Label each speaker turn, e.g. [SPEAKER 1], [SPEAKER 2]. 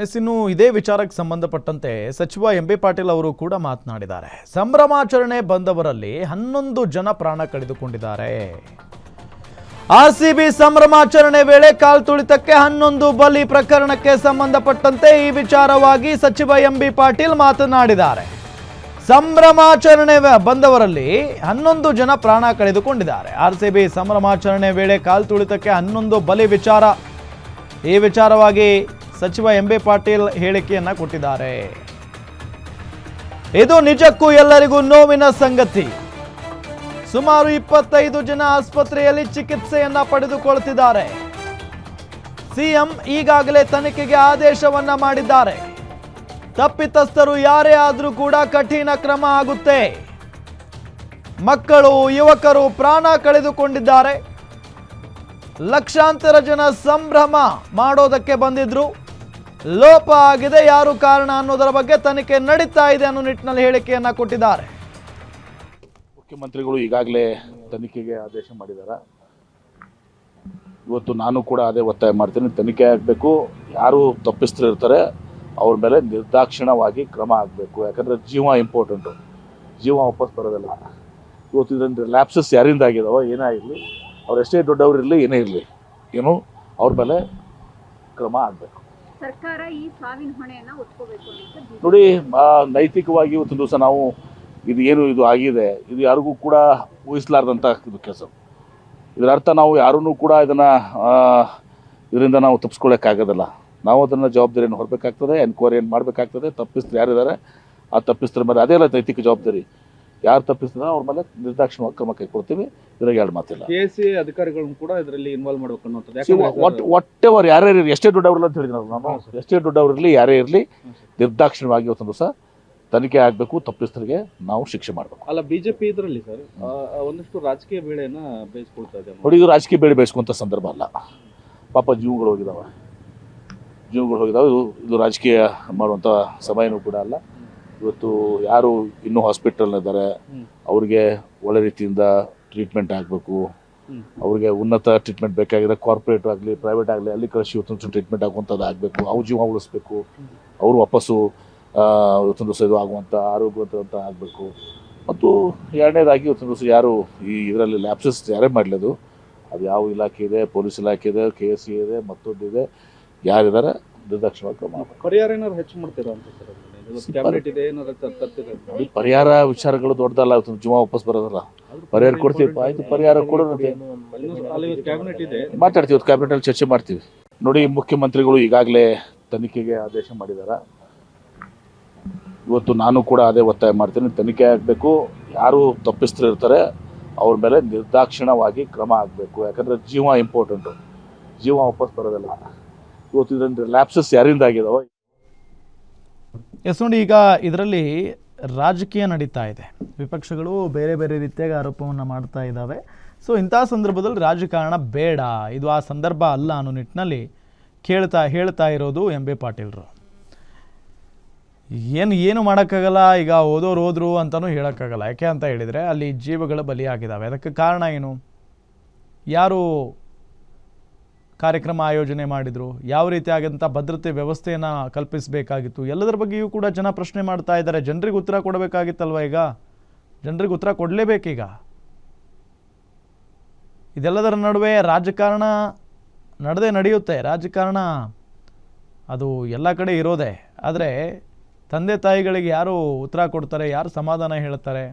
[SPEAKER 1] ಇನ್ನು ಇದೇ ವಿಚಾರಕ್ಕೆ ಸಂಬಂಧಪಟ್ಟಂತೆ ಸಚಿವ ಎಂ.ಬಿ. ಪಾಟೀಲ್ ಅವರು ಕೂಡ ಮಾತನಾಡಿದ್ದಾರೆ. ಸಂಭ್ರಮಾಚರಣೆ ಬಂದವರಲ್ಲಿ 11 ಜನ ಪ್ರಾಣ ಕಳೆದುಕೊಂಡಿದ್ದಾರೆ. ಆರ್ಸಿಬಿ ಸಂಭ್ರಮಾಚರಣೆ ವೇಳೆ ಕಾಲ್ತುಳಿತಕ್ಕೆ 11 ಬಲಿ ಪ್ರಕರಣಕ್ಕೆ ಸಂಬಂಧಪಟ್ಟಂತೆ ಈ ವಿಚಾರವಾಗಿ ಸಚಿವ ಎಂ.ಬಿ. ಪಾಟೀಲ್ ಮಾತನಾಡಿದ್ದಾರೆ. ಸಂಭ್ರಮಾಚರಣೆ ಬಂದವರಲ್ಲಿ 11 ಜನ ಪ್ರಾಣ ಕಳೆದುಕೊಂಡಿದ್ದಾರೆ. ಆರ್ಸಿಬಿ ಸಂಭ್ರಮಾಚರಣೆ ವೇಳೆ ಕಾಲ್ತುಳಿತಕ್ಕೆ 11 ಬಲಿ ವಿಚಾರ, ಈ ವಿಚಾರವಾಗಿ ಸಚಿವ ಎಂ.ಬಿ. ಪಾಟೀಲ್ ಹೇಳಿಕೆಯನ್ನ ಕೊಟ್ಟಿದ್ದಾರೆ. ಇದು ನಿಜಕ್ಕೂ ಎಲ್ಲರಿಗೂ ನೋವಿನ ಸಂಗತಿ. ಸುಮಾರು 25 ಜನ ಆಸ್ಪತ್ರೆಯಲ್ಲಿ ಚಿಕಿತ್ಸೆಯನ್ನ ಪಡೆದುಕೊಳ್ಳುತ್ತಿದ್ದಾರೆ. ಸಿಎಂ ಈಗಾಗಲೇ ತನಿಖೆಗೆ ಆದೇಶವನ್ನ ಮಾಡಿದ್ದಾರೆ. ತಪ್ಪಿತಸ್ಥರು ಯಾರೇ ಆದರೂ ಕೂಡ ಕಠಿಣ ಕ್ರಮ ಆಗುತ್ತೆ. ಮಕ್ಕಳು, ಯುವಕರು ಪ್ರಾಣ ಕಳೆದುಕೊಂಡಿದ್ದಾರೆ. ಲಕ್ಷಾಂತರ ಜನ ಸಂಭ್ರಮ ಮಾಡೋದಕ್ಕೆ ಬಂದಿದ್ರು. ಲೋಪ ಆಗಿದೆ, ಯಾರು ಕಾರಣ ಅನ್ನೋದರ ಬಗ್ಗೆ ತನಿಖೆ ನಡೀತಾ ಇದೆ ಅನ್ನೋ ನಿಟ್ಟಿನಲ್ಲಿ ಹೇಳಿಕೆಯನ್ನ ಕೊಟ್ಟಿದ್ದಾರೆ.
[SPEAKER 2] ಮುಖ್ಯಮಂತ್ರಿಗಳು ಈಗಾಗಲೇ ತನಿಖೆಗೆ ಆದೇಶ ಮಾಡಿದ್ದಾರೆ. ಇವತ್ತು ನಾನು ಕೂಡ ಅದೇ ಒತ್ತಾಯ ಮಾಡ್ತೀನಿ, ತನಿಖೆ ಆಗಬೇಕು. ಯಾರು ತಪ್ಪಿಸ್ತರು ಇರ್ತಾರೆ ಅವ್ರ ಮೇಲೆ ನಿರ್ದಾಕ್ಷಿಣ್ಯವಾಗಿ ಕ್ರಮ ಆಗಬೇಕು. ಯಾಕಂದರೆ ಜೀವ ಇಂಪಾರ್ಟೆಂಟು, ಜೀವ ವಾಪಸ್ ಬರೋದಿಲ್ಲ. ಇವತ್ತು ಇದರಿಂದ ಲ್ಯಾಪ್ಸಸ್ ಯಾರಿಂದ ಆಗಿದಾವೋ ಏನೇ ಇರಲಿ, ಅವ್ರು ಎಷ್ಟೇ ದೊಡ್ಡವ್ರು ಇರಲಿ, ಏನೇ ಇರಲಿ, ಏನು ಅವ್ರ ಮೇಲೆ ಕ್ರಮ ಆಗಬೇಕು.
[SPEAKER 3] ಸರ್ಕಾರ ಈ ಸಾವಿನ ಹೊಣೆಯನ್ನು ಒತ್ಕೋಬೇಕು.
[SPEAKER 2] ನೋಡಿ, ನೈತಿಕವಾಗಿ ಇವತ್ತು ದಿವಸ ನಾವು ಇದು ಆಗಿದೆ, ಇದು ಯಾರಿಗೂ ಕೂಡ ಊಹಿಸಲಾರ್ದಂಥ ಇದು ಕೆಲಸ. ಇದರ ಅರ್ಥ ನಾವು ಯಾರೂ ಕೂಡ ಇದರಿಂದ ನಾವು ತಪ್ಪಿಸ್ಕೊಳ್ಳೋಕ್ಕಾಗೋದಿಲ್ಲ. ನಾವು ಅದನ್ನು ಜವಾಬ್ದಾರಿಯನ್ನು ಹೊರಬೇಕಾಗ್ತದೆ, ಎನ್ಕ್ವೈರಿಯನ್ನು ಮಾಡಬೇಕಾಗ್ತದೆ. ತಪ್ಪಿಸ್ತರು ಯಾರಿದ್ದಾರೆ ಆ ತಪ್ಪಿಸ್ತರ ಮೇಲೆ ಅದೇ ನೈತಿಕ ಜವಾಬ್ದಾರಿ. ಯಾರು ತಪ್ಪಿಸ್ತಾರೆ ಅವ್ರ ಮೇಲೆ ನಿರ್ದಾಕ್ಷಿಣ್ಯವಾಗಿ ಕ್ರಮ ಕೈಗೊಳ್ತೀವಿ. ಇದ್ರಾಗ ಎರಡು ಮಾತಿಲ್ಲ.
[SPEAKER 4] ಕೆಎಸ್ಸಿ ಅಧಿಕಾರಿಗಳನ್ನು ಕೂಡ ಇದರಲ್ಲಿ ಇನ್ವಾಲ್ವ್ ಮಾಡಬೇಕು ಅನ್ನೋದು.
[SPEAKER 2] ವಾಟ್ ಎವರ್ ಯಾರೇ ಇರಲಿ, ಎಷ್ಟೇ ದೊಡ್ಡವ್ರಲ್ಲ ಅಂತ ಹೇಳಿದ್ರು ನಾನು, ಎಷ್ಟೇ ದೊಡ್ಡವ್ರಿರಲಿ, ಯಾರೇ ಇರಲಿ, ನಿರ್ದಾಕ್ಷಿಣ್ಯವಾಗಿ ಇವತ್ತು ದಿವಸ ತನಿಖೆ ಆಗಬೇಕು. ತಪ್ಪಿಸ್ತರಿಗೆ ನಾವು ಶಿಕ್ಷೆ ಮಾಡಬೇಕು.
[SPEAKER 4] ಅಲ್ಲ, ಬಿಜೆಪಿ ಇದರಲ್ಲಿ ಸರ್ ಒಂದಷ್ಟು ರಾಜಕೀಯ ಬೇಳೆಯನ್ನ ಬೇಯಿಸ್ಕೊಳ್ತಾ ಇದೆ.
[SPEAKER 2] ನೋಡಿ, ಇದು ರಾಜಕೀಯ ಬೇಳೆ ಬೇಯಿಸ್ಕೊಂತ ಸಂದರ್ಭ ಅಲ್ಲ. ಪಾಪ ಜೀವಗಳು ಹೋಗಿದಾವೆ. ಇದು ರಾಜಕೀಯ ಮಾಡುವಂಥ ಸಮಯನೂ ಕೂಡ ಅಲ್ಲ. ಇವತ್ತು ಯಾರು ಇನ್ನೂ ಹಾಸ್ಪಿಟಲ್ನಿದ್ದಾರೆ ಅವ್ರಿಗೆ ಒಳ್ಳೆ ರೀತಿಯಿಂದ ಟ್ರೀಟ್ಮೆಂಟ್ ಆಗಬೇಕು. ಅವ್ರಿಗೆ ಉನ್ನತ ಟ್ರೀಟ್ಮೆಂಟ್ ಬೇಕಾಗಿದೆ. ಕಾರ್ಪೊರೇಟ್ ಆಗಲಿ, ಪ್ರೈವೇಟ್ ಆಗಲಿ, ಅಲ್ಲಿ ಕಳಿಸಿ ಇವತ್ತೊಂದು ಟ್ರೀಟ್ಮೆಂಟ್ ಆಗುವಂಥದ್ದು ಆಗಬೇಕು. ಅವ್ರ ಜೀವ ಉಳಿಸ್ಬೇಕು. ಅವರು ವಾಪಸ್ಸು ಇವತ್ತೊಂದು ದಿವಸ ಇದು ಆಗುವಂಥ ಆರೋಗ್ಯವಂತ ಆಗಬೇಕು. ಮತ್ತು ಎರಡನೇದಾಗಿ ಇವತ್ತೊಂದು ದಿವಸ ಯಾರು ಇದರಲ್ಲಿ ಲ್ಯಾಪ್ಸಸ್ ಯಾರೇ ಮಾಡಲಿದ್ದು, ಅದು ಯಾವ ಇಲಾಖೆ ಇದೆ, ಪೊಲೀಸ್ ಇಲಾಖೆ ಇದೆ, KSC ಇದೆ, ಮತ್ತೊಂದಿದೆ, ಯಾರಿದ್ದಾರೆ ನಿರ್ದಾಕ್ಷಿಣ್ಯವಾಗಿ ಕ್ರಮ ಮಾಡಬೇಕು.
[SPEAKER 4] ಪರಿಹಾರ ಏನಾದ್ರು ಹೆಚ್ಚು ಮಾಡ್ತೀರಾ ಅಂತ ಸರ್? ಕ್ಯಾಬಿನೆಟ್ ಇದೆ,
[SPEAKER 2] ನೋಡಿ, ಪರಿಹಾರ ವಿಚಾರಗಳು ದೊಡ್ಡದಲ್ಲ. ಇವತ್ತು ಜೀವ ವಾಪಸ್ ಬರೋದಲ್ಲ. ಪರಿಹಾರ ಕೊಡ್ತೀವಿ, ಆಯ್ತು, ಪರಿಹಾರ ಕೊಡೋದಂತೆ
[SPEAKER 4] ಕ್ಯಾಬಿನೆಟ್ ಇದೆ,
[SPEAKER 2] ಮಾತಾಡ್ತೀವಿ. ಕ್ಯಾಬಿನೆಟಲ್ಲಿ ಚರ್ಚೆ ಮಾಡ್ತೀವಿ. ನೋಡಿ, ಮುಖ್ಯಮಂತ್ರಿಗಳು ಈಗಾಗಲೇ ತನಿಖೆಗೆ ಆದೇಶ ಮಾಡಿದ್ದಾರೆ. ಇವತ್ತು ನಾನು ಕೂಡ ಅದೇ ಒತ್ತಾಯ ಮಾಡ್ತೀನಿ, ತನಿಖೆ ಆಗಬೇಕು. ಯಾರು ತಪ್ಪಿಸ್ತರು ಇರ್ತಾರೆ ಅವ್ರ ಮೇಲೆ ನಿರ್ದಾಕ್ಷಿಣ್ಯವಾಗಿ ಕ್ರಮ ಆಗಬೇಕು. ಯಾಕಂದರೆ ಜೀವ ಇಂಪಾರ್ಟೆಂಟು, ಜೀವ ವಾಪಸ್ ಬರೋದಿಲ್ಲ. ಇವತ್ತು ಇದರಿಂದ ಲ್ಯಾಪ್ಸಸ್ ಯಾರಿಂದ ಆಗಿದಾವೋ.
[SPEAKER 1] ಎಸ್, ನೋಡಿ, ಈಗ ಇದರಲ್ಲಿ ರಾಜಕೀಯ ನಡೀತಾ ಇದೆ. ವಿಪಕ್ಷಗಳು ಬೇರೆ ಬೇರೆ ರೀತಿಯಾಗಿ ಆರೋಪವನ್ನು ಮಾಡ್ತಾ ಇದ್ದಾವೆ. ಸೊ ಇಂಥ ಸಂದರ್ಭದಲ್ಲಿ ರಾಜಕಾರಣ ಬೇಡ, ಇದು ಆ ಸಂದರ್ಭ ಅಲ್ಲ ಅನ್ನೋ ನಿಟ್ಟಿನಲ್ಲಿ ಹೇಳ್ತಾ ಇರೋದು ಎಂ.ಬಿ. ಪಾಟೀಲ್ರು. ಏನು ಮಾಡೋಕ್ಕಾಗಲ್ಲ. ಈಗ ಹೋದ್ರು ಅಂತಲೂ ಹೇಳೋಕ್ಕಾಗಲ್ಲ. ಯಾಕೆ ಅಂತ ಹೇಳಿದರೆ ಅಲ್ಲಿ ಜೀವಗಳ ಬಲಿಯಾಗಿದ್ದಾವೆ. ಅದಕ್ಕೆ ಕಾರಣ ಏನು? ಯಾರು ಕಾರ್ಯಕ್ರಮ ಆಯೋಜನೆ ಮಾಡಿದರು? ಯಾವ ರೀತಿಯಾದಂಥ ಭದ್ರತೆ ವ್ಯವಸ್ಥೆಯನ್ನು ಕಲ್ಪಿಸಬೇಕಾಗಿತ್ತು? ಎಲ್ಲದರ ಬಗ್ಗೆಯೂ ಕೂಡ ಜನ ಪ್ರಶ್ನೆ ಮಾಡ್ತಾ ಇದ್ದಾರೆ. ಜನರಿಗೆ ಉತ್ತರ ಕೊಡಬೇಕಾಗಿತ್ತಲ್ವ? ಈಗ ಜನರಿಗೆ ಉತ್ತರ ಕೊಡಲೇಬೇಕೀಗ. ಇದೆಲ್ಲದರ ನಡುವೆ ರಾಜಕಾರಣ ನಡೆಯುತ್ತೆ. ರಾಜಕಾರಣ ಅದು ಎಲ್ಲ ಕಡೆ ಇರೋದೆ. ಆದರೆ ತಂದೆ ತಾಯಿಗಳಿಗೆ ಯಾರು ಉತ್ತರ ಕೊಡ್ತಾರೆ, ಯಾರು ಸಮಾಧಾನ ಹೇಳ್ತಾರೆ?